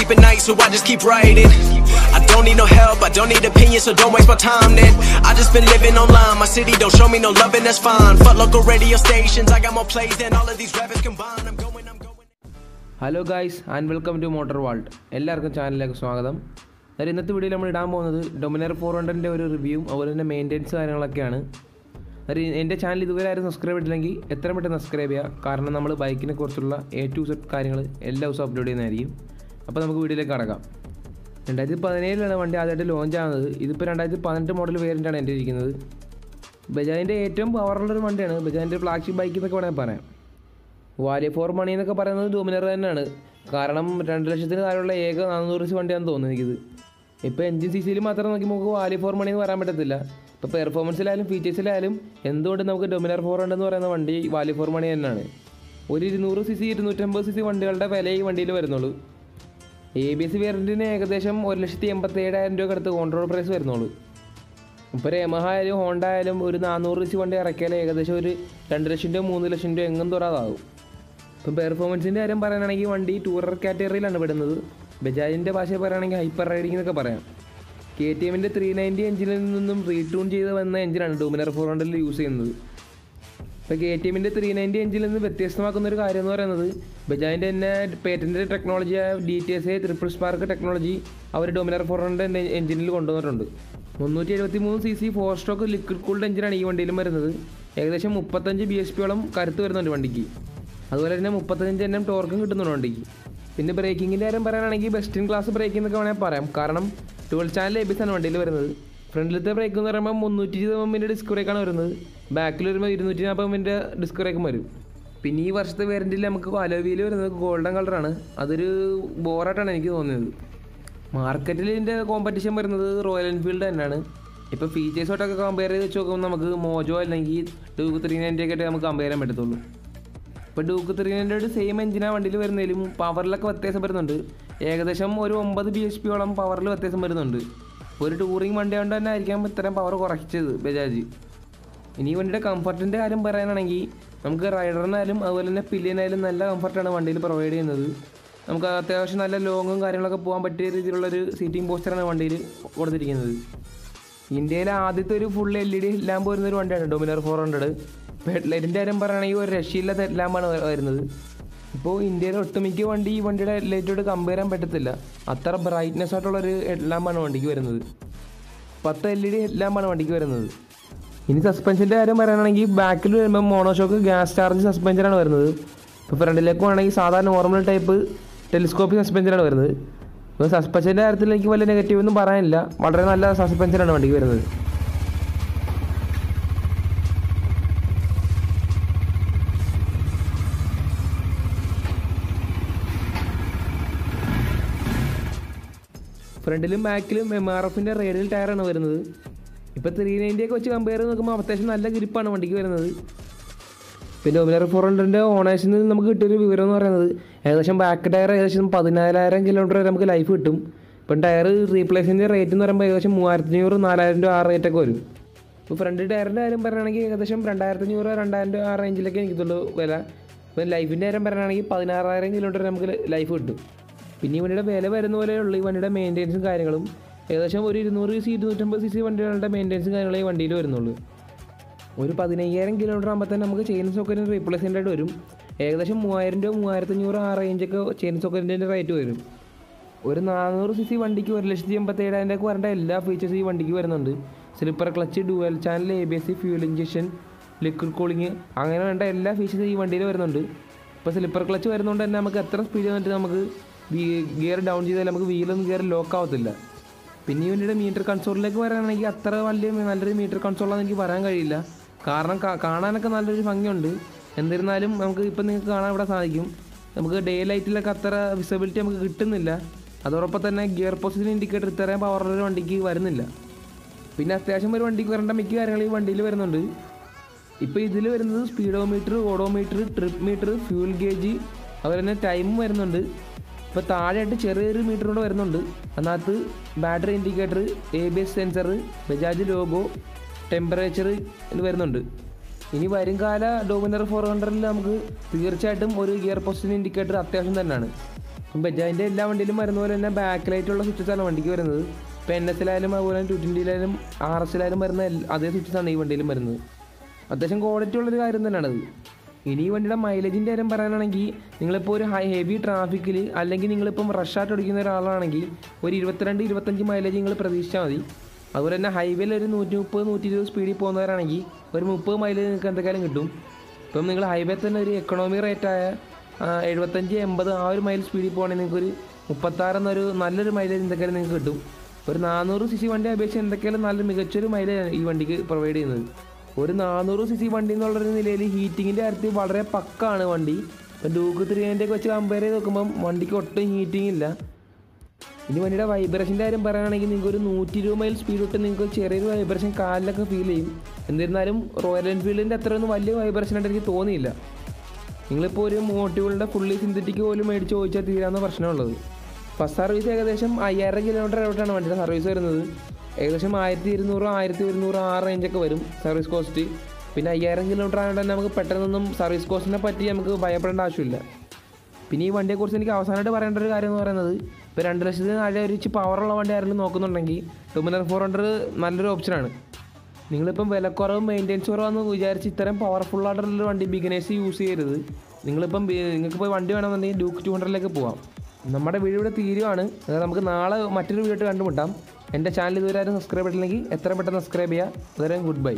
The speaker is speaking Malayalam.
sleep at night, so I just keep writing. I don't need no help, I don't need opinions, so don't waste my time then. I just been living online, my city don't show me no love and that's fine. Fuck local radio stations, I got more plays than all of these rappers combined. I'm going. Hello guys and welcome to Motor Vault. എല്ലാവർക്കും ചാനലിലേക്ക് സ്വാഗതം. അതായത് ഇന്നത്തെ വീഡിയോയിൽ നമ്മൾ ഇടാൻ പോകുന്നത് ഡൊമിനർ 400ൻ്റെ ഒരു റിവ്യൂവും അതുപോലെ തന്നെ മെയിൻ്റെനൻസ് കാര്യങ്ങളൊക്കെയാണ്. അതായത് എൻ്റെ ചാനൽ ഇതുവരെ ആരും സബ്സ്ക്രൈബ് ചെയ്തില്ലെങ്കിൽ എത്രയും പെട്ടെന്ന് സബ്സ്ക്രൈബ് ചെയ്യുക. കാരണം നമ്മൾ ബൈക്കിനെ കുറിച്ചുള്ള A to Z കാര്യങ്ങൾ എല്ലാ ദിവസവും അപ്ലോഡ് ചെയ്യുന്നതായിരിക്കും. അപ്പോൾ നമുക്ക് വീഡിയോയിലേക്ക് കടക്കാം. 2017 വണ്ടി ആദ്യമായിട്ട് ലോഞ്ച് ആകുന്നത്. ഇതിപ്പോൾ 2018 മോഡൽ വേരിയൻ്റാണ് എൻ്റെ ഇരിക്കുന്നത്. ബജാജിൻ്റെ ഏറ്റവും പവറുള്ളൊരു വണ്ടിയാണ്. ബജാജിൻ്റെ ഫ്ലാഗ്ഷിപ്പ് ബൈക്ക് എന്നൊക്കെ വേണമെങ്കിൽ പറയാം. വാല്യൂ ഫോർ മണി എന്നൊക്കെ പറയുന്നത് ഡോമിനർ തന്നെയാണ്. കാരണം 2 ലക്ഷത്തിന് താഴെയുള്ള ഏക 400 സി വണ്ടിയാണെന്ന് തോന്നുന്നു എനിക്കിത്. ഇപ്പോൾ എഞ്ചിൻ CCയിൽ മാത്രം നോക്കി നമുക്ക് വാല്യൂ ഫോർ മണി എന്ന് പറയാൻ പറ്റത്തില്ല. ഇപ്പോൾ പെർഫോമൻസിലായാലും ഫീച്ചേഴ്സിലായാലും എന്തുകൊണ്ട് നമുക്ക് ഡൊമിനർ 400 എന്ന് പറയുന്ന വണ്ടി വാല്യൂ ഫോർ മണി തന്നെയാണ്. ഒരു 200 cc 250 cc വണ്ടികളുടെ വില ഈ വണ്ടിയിൽ വരുന്നുള്ളൂ. ABS വേരിയൻറ്റിന് ഏകദേശം 1,87,000 രൂപ അടുത്ത് കോൺട്രോൾ പ്രൈസ് വരുന്നുള്ളൂ. ഇപ്പോൾ യമഹ ആയാലും ഹോണ്ട ആയാലും ഒരു 400 cc വണ്ടി ഇറക്കിയാൽ ഏകദേശം ഒരു 2 ലക്ഷം രൂപ 3 ലക്ഷം രൂപ എങ്ങും തുറതാകും. ഇപ്പം പെർഫോമൻസിൻ്റെ കാര്യം പറയുകയാണെങ്കിൽ വണ്ടി ടൂറർ കാറ്റഗറിയിലാണ് പെടുന്നത്. ബജാജിൻ്റെ ഭാഷയിൽ പറയുകയാണെങ്കിൽ ഹൈപ്പർ റൈഡിംഗ് എന്നൊക്കെ പറയാം. KTMൻ്റെ 390 എഞ്ചിനിൽ നിന്നും റീട്യൂൺ ചെയ്ത് വന്ന എഞ്ചിനാണ് ഡോമിനർ 400ൽ യൂസ് ചെയ്യുന്നത്. ഇപ്പോൾ KTMൻ്റെ 390 എഞ്ചിനിൽ നിന്ന് വ്യത്യസ്തമാക്കുന്ന ഒരു കാര്യം എന്ന് പറയുന്നത് ബജാജിൻ്റെ തന്നെ പേറ്റൻറ്റ് ടെക്നോളജിയായ DTSA ട്രിപ്പിൾ സ്പാർക്ക് ടെക്നോളജി അവർ ഡോമിനർ 400 എഞ്ചിനിൽ കൊണ്ടുവന്നിട്ടുണ്ട്. 373 cc 4 സ്ട്രോക്ക് ലിക്വിഡ് കൂൾഡ് എഞ്ചിനാണ് ഈ വണ്ടിയിലും വരുന്നത്. ഏകദേശം 35 bhp കരുത്ത് വരുന്നുണ്ട് വണ്ടിക്ക്. അതുപോലെ തന്നെ 35 Nm ടോർക്കും കിട്ടുന്നുണ്ട് വണ്ടിക്ക്. പിന്നെ ബ്രേക്കിങ്ങിൻ്റെ കാര്യം പറയാനാണെങ്കിൽ ബെസ്റ്റ് ഇൻ ക്ലാസ് ബ്രേക്കിംഗ് എന്നൊക്കെ വേണമെങ്കിൽ പറയാം. കാരണം 12 ചാനൽ ABS ആണ് വണ്ടിയിൽ വരുന്നത്. ഫ്രണ്ടിലത്തെ ബ്രേക്ക് എന്ന് പറയുമ്പോൾ 320 mm ഡിസ്ക് ബ്രേക്കാണ് വരുന്നത്. ബാക്കിൽ വരുമ്പോൾ 240 mm ഡിസ്ക് ബ്രേക്കും വരും. പിന്നെ ഈ വർഷത്തെ വേരിയൻറ്റിൽ നമുക്ക് അലോവിയിൽ വരുന്നത് ഗോൾഡൻ കളറാണ്. അതൊരു ബോറായിട്ടാണ് എനിക്ക് തോന്നിയത്. മാർക്കറ്റിൽ ഇതിൻ്റെ കോമ്പറ്റീഷൻ വരുന്നത് റോയൽ എൻഫീൽഡ് തന്നെയാണ്. ഇപ്പോൾ ഫീച്ചേഴ്സോട്ടൊക്കെ കമ്പയർ ചെയ്ത് വെച്ച് നോക്കുമ്പോൾ നമുക്ക് മോജോ അല്ലെങ്കിൽ ഡ്യൂക്ക് 390 ഒക്കെ നമുക്ക് കമ്പയർ ചെയ്യാൻ പറ്റത്തുള്ളൂ. ഇപ്പോൾ ഡ്യൂക്ക് 390 സെയിം എഞ്ചിനാണ് വണ്ടിയിൽ വരുന്നതിലും പവറിലൊക്കെ വ്യത്യാസം വരുന്നുണ്ട്. ഏകദേശം ഒരു 9 bhp പവറിൽ വ്യത്യാസം വരുന്നുണ്ട്. ഒരു ടൂറിങ് വണ്ടി കൊണ്ട് തന്നെ ആയിരിക്കാം ഇത്രയും പവർ കുറച്ചത് ബജാജ്. ഇനി വണ്ടിയുടെ കംഫർട്ടിൻ്റെ കാര്യം പറയാനാണെങ്കിൽ നമുക്ക് റൈഡറിനായാലും അതുപോലെ തന്നെ പില്ലിയനായാലും നല്ല കംഫർട്ടാണ് വണ്ടിയിൽ പ്രൊവൈഡ് ചെയ്യുന്നത്. നമുക്ക് അത്യാവശ്യം നല്ല ലോങ്ങും കാര്യങ്ങളൊക്കെ പോകാൻ പറ്റിയ രീതിയിലുള്ളൊരു സീറ്റിംഗ് പോസ്റ്ററാണ് വണ്ടിയിൽ കൊടുത്തിരിക്കുന്നത്. ഇന്ത്യയിലെ ആദ്യത്തെ ഒരു ഫുൾ LED ലാമ്പ് വരുന്നൊരു വണ്ടിയാണ് ഡൊമിനർ 400. ഹെഡ്ലൈറ്റിൻ്റെ കാര്യം പറയുകയാണെങ്കിൽ ഒരു രക്ഷയില്ലാത്ത ഹെഡ്ലാമ്പാണ് വരുന്നത്. ഇപ്പോൾ ഇന്ത്യയിലെ ഒട്ടുമിക്ക വണ്ടി ഈ വണ്ടിയുടെ ഹെഡ്ലൈറ്റോട് കമ്പയർ ചെയ്യാൻ പറ്റത്തില്ല. അത്ര ബ്രൈറ്റ്നെസ് ആയിട്ടുള്ളൊരു ഹെഡ്ലാമ്പാണ് വണ്ടിക്ക് വരുന്നത്. 10 LED ഹെഡ്ലാമ്പാണ് വണ്ടിക്ക് വരുന്നത്. ഇനി സസ്പെൻഷൻ്റെ കാര്യം പറയുകയാണെങ്കിൽ ബാക്കിൽ വരുമ്പോൾ മോണോഷോക്ക് ഗ്യാസ് ചാർജ് സസ്പെൻഷനാണ് വരുന്നത്. ഇപ്പോൾ ഫ്രണ്ടിലേക്ക് വേണമെങ്കിൽ സാധാരണ നോർമൽ ടൈപ്പ് ടെലിസ്കോപ്പിക് സസ്പെൻഷനാണ് വരുന്നത്. ഇപ്പോൾ സസ്പെൻഷൻ്റെ കാര്യത്തിൽ എനിക്ക് വലിയ നെഗറ്റീവ് ഒന്നും പറയാനില്ല. വളരെ നല്ല സസ്പെൻഷനാണ് വണ്ടിക്ക് വരുന്നത്. ഫ്രണ്ടിലും ബാക്കിലും MRFൻ്റെ റേഡിയൽ ടയറാണ് വരുന്നത്. ഇപ്പോൾ 390 ഒക്കെ വെച്ച് കമ്പയർ ചെയ്ത് നോക്കുമ്പോൾ അത്യാവശ്യം നല്ല ഗ്രിപ്പാണ് വണ്ടിക്ക് വരുന്നത്. പിന്നെ ഡൊമിനർ 400ൻ്റെ ഓണേഴ്സിൽ നിന്ന് നമുക്ക് കിട്ടിയൊരു വിവരം എന്ന് പറയുന്നത് ഏകദേശം ബാക്ക് ടയർ ഏകദേശം 14,000 കിലോമീറ്റർ വരെ നമുക്ക് ലൈഫ് കിട്ടും. ഇപ്പം ടയർ റീപ്ലേസിൻ്റെ റേറ്റ് എന്ന് പറയുമ്പോൾ ഏകദേശം 3,500 4,000 രൂപ ആ റേറ്റൊക്കെ വരും. ഇപ്പോൾ ഫ്രണ്ട് ടയറിൻ്റെ കാര്യം പറയുകയാണെങ്കിൽ ഏകദേശം 2,500 2,000 രൂപ ആ റേഞ്ചിലൊക്കെ എനിക്കുള്ളൂ വില. ഇപ്പോൾ ലൈഫിൻ്റെ കാര്യം പറയുകയാണെങ്കിൽ 16,000 കിലോമീറ്റർ വരെ നമുക്ക് ലൈഫ് കിട്ടും. പിന്നെ ഈ വണ്ടിയുടെ വില വരുന്ന പോലെയുള്ള ഈ വണ്ടിയുടെ മെയിൻ്റെനൻസും കാര്യങ്ങളും ഏകദേശം ഒരു 200 cc 250 cc വണ്ടികളുടെ മെയിൻ്റെനൻസും കാര്യങ്ങളും ഈ വണ്ടിയിൽ വരുന്നുള്ളൂ. ഒരു 15,000 കിലോമീറ്റർ ആകുമ്പോൾ തന്നെ നമുക്ക് ചെയിൻ സോക്കറ്റിന് റീപ്ലേസ് ചെയ്യേണ്ടതായിട്ട് വരും. ഏകദേശം 3,000 രൂപ 3,500 ആ റേഞ്ചൊക്കെ ചെയിൻ സോക്കറ്റിൻ്റെ റേറ്റ് വരും. ഒരു 400 cc വണ്ടിക്ക് 1,87,000 രൂപ വരേണ്ട എല്ലാ ഫീച്ചേഴ്സും ഈ വണ്ടിക്ക് വരുന്നുണ്ട്. Slipper clutch, dual channel ABS, fuel injection, liquid cooling, അങ്ങനെ വേണ്ട എല്ലാ ഫീച്ചേഴ്സും ഈ വണ്ടിയിൽ വരുന്നുണ്ട്. ഇപ്പോൾ സ്ലിപ്പർ ക്ലച്ച് വരുന്നതുകൊണ്ട് തന്നെ നമുക്ക് എത്ര സ്പീഡ് വന്നിട്ട് നമുക്ക് ഗിയർ ഡൗൺ ചെയ്താൽ നമുക്ക് വീലൊന്നും ഗിയർ ലോക്ക് ആവത്തില്ല. പിന്നെ ഈ വണ്ടിയുടെ മീറ്റർ കൺസോളിലേക്ക് പറയുകയാണെങ്കിൽ അത്ര വലിയ നല്ലൊരു മീറ്റർ കൺസോളാണെന്ന് എനിക്ക് പറയാൻ കഴിയില്ല. കാരണം കാണാനൊക്കെ നല്ലൊരു ഭംഗിയുണ്ട്. എന്നിരുന്നാലും നമുക്ക് ഇപ്പം നിങ്ങൾക്ക് കാണാൻ ഇവിടെ സാധിക്കും നമുക്ക് ഡേ ലൈറ്റിലൊക്കെ അത്ര വിസിബിലിറ്റി നമുക്ക് കിട്ടുന്നില്ല. അതോടൊപ്പം തന്നെ ഗിയർ പൊസിഷൻ ഇൻഡിക്കേറ്റർ ഇത്രയും പവറുള്ളൊരു വണ്ടിക്ക് വരുന്നില്ല. പിന്നെ അത്യാവശ്യം ഒരു വണ്ടിക്ക് വരേണ്ട മിക്ക കാര്യങ്ങൾ ഈ വണ്ടിയിൽ വരുന്നുണ്ട്. ഇപ്പോൾ ഇതിൽ വരുന്നത് speedometer, odometer, trip metre, fuel gauge, അതുപോലെ തന്നെ ടൈമും വരുന്നുണ്ട്. ഇപ്പോൾ താഴെയായിട്ട് ചെറിയൊരു മീറ്റർ കൂടെ വരുന്നുണ്ട്. അതിനകത്ത് battery indicator, ABS sensor, Bajaj logo, temperature ഇത് വരുന്നുണ്ട്. ഇനി വരും കാല ഡോമിനർ 400ൽ നമുക്ക് തീർച്ചയായിട്ടും ഒരു ഗിയർ പൊസിഷൻ ഇൻഡിക്കേറ്റർ അത്യാവശ്യം തന്നെയാണ്. ബജാജിൻ്റെ എല്ലാ വണ്ടിയിലും വരുന്ന പോലെ തന്നെ ബാക്ക് ലൈറ്റുള്ള സ്വിച്ചസാണ് വണ്ടിക്ക് വരുന്നത്. ഇപ്പോൾ NS അതുപോലെ തന്നെ 220 RS വരുന്ന അതേ സ്വിച്ചസാണ് ഈ വണ്ടിയിലും വരുന്നത്. അത്യാവശ്യം ക്വാളിറ്റി ഉള്ളൊരു കാര്യം തന്നെയാണത്. ഇനി ഈ വണ്ടിയുടെ മൈലേജിൻ്റെ കാര്യം പറയാനാണെങ്കിൽ നിങ്ങളിപ്പോൾ ഒരു ഹെവി ട്രാഫിക്കിൽ അല്ലെങ്കിൽ നിങ്ങളിപ്പം റഷായിട്ട് ഓടിക്കുന്ന ഒരാളാണെങ്കിൽ ഒരു 22-25 മൈലേജ് നിങ്ങൾ പ്രതീക്ഷിച്ചാൽ മതി. അതുപോലെ തന്നെ ഹൈവേയിൽ ഒരു 130-120 സ്പീഡിൽ പോകുന്നവരാണെങ്കിൽ ഒരു 30 മൈലേജ് നിങ്ങൾക്ക് എന്തൊക്കെയാലും കിട്ടും. ഇപ്പം നിങ്ങൾ ഹൈവേ തന്നെ ഒരു എക്കണോമി റേറ്റായ 75-80 ആ ഒരു മൈൽ സ്പീഡിൽ പോകുകയാണെങ്കിൽ നിങ്ങൾക്കൊരു 36 എന്നൊരു നല്ലൊരു മൈലേജ് എന്തൊക്കെയാലും നിങ്ങൾക്ക് കിട്ടും. ഒരു 400 cc വണ്ടി അപേക്ഷിച്ച് എന്തൊക്കെയാലും നല്ല മികച്ചൊരു മൈലേജാണ് ഈ വണ്ടിക്ക് പ്രൊവൈഡ് ചെയ്യുന്നത്. ഒരു 400 cc വണ്ടി എന്നുള്ളൊരു നിലയിൽ ഹീറ്റിങ്ങിൻ്റെ കാര്യത്തിൽ വളരെ പക്കാണ് വണ്ടി. ഇപ്പം ഡ്യൂക്ക് 300 വെച്ച് കമ്പയർ ചെയ്ത് നോക്കുമ്പം വണ്ടിക്ക് ഒട്ടും ഹീറ്റിംഗ് ഇല്ല. ഇനി വണ്ടിയുടെ വൈബ്രേഷൻ്റെ കാര്യം പറയുകയാണെങ്കിൽ നിങ്ങൾക്ക് ഒരു 120 മൈൽ സ്പീഡ് തൊട്ട് നിങ്ങൾക്ക് ചെറിയൊരു വൈബ്രേഷൻ കാലിലൊക്കെ ഫീൽ ചെയ്യും. എന്നിരുന്നാലും റോയൽ എൻഫീൽഡിൻ്റെ അത്രയൊന്നും വലിയ വൈബ്രേഷനായിട്ട് എനിക്ക് തോന്നിയില്ല. നിങ്ങളിപ്പോൾ ഒരു മോട്ടീവുകളുടെ ഫുള്ളി സിന്തറ്റിക് പോലും മേടിച്ച് ചോദിച്ചാൽ തീരാവുന്ന പ്രശ്നമുള്ളത്. ഫസ്റ്റ് സർവീസ് ഏകദേശം 5000 കിലോമീറ്റർ ആയിട്ടാണ് വണ്ടിയുടെ സർവീസ് വരുന്നത്. ഏകദേശം 1200-1100 ആ റേഞ്ചൊക്കെ വരും സർവീസ് കോസ്റ്റ്. പിന്നെ 5000 കിലോമീറ്റർ ആയതുകൊണ്ട് തന്നെ നമുക്ക് പെട്ടെന്നൊന്നും സർവീസ് കോസ്റ്റിനെ പറ്റി നമുക്ക് ഭയപ്പെടേണ്ട ആവശ്യമില്ല. പിന്നെ ഈ വണ്ടിയെക്കുറിച്ച് എനിക്ക് അവസാനമായിട്ട് പറയേണ്ട ഒരു കാര്യം എന്ന് പറയുന്നത്, ഇപ്പോൾ 2 ലക്ഷത്തിന് താഴെ ഒരു പവറുള്ള വണ്ടി ആരെങ്കിലും നോക്കുന്നുണ്ടെങ്കിൽ Dominar 400 നല്ലൊരു ഓപ്ഷനാണ്. നിങ്ങളിപ്പം വിലക്കുറവ് മെയിൻ്റെനൻസ് കുറവെന്ന് വിചാരിച്ച് ഇത്തരം പവർഫുള്ളായിട്ടുള്ളൊരു വണ്ടി ബിഗിനേഴ്സ് യൂസ് ചെയ്യരുത്. നിങ്ങൾക്ക് പോയി വണ്ടി വേണമെന്നുണ്ടെങ്കിൽ ഡ്യൂക്ക് 200 പോവാം. നമ്മുടെ വീഡിയോ ഇവിടെ തീരുവാണ്. അതായത് നമുക്ക് നാളെ മറ്റൊരു വീഡിയോ കണ്ടുമുട്ടാം. എൻ്റെ ചാനൽ ഇതുവരെ ആരും സബ്സ്ക്രൈബ് ചെയ്തില്ലെങ്കിൽ എത്ര പെട്ടെന്ന് സബ്സ്ക്രൈബ് ചെയ്യുക. അതുവരെ ഗുഡ് ബൈ.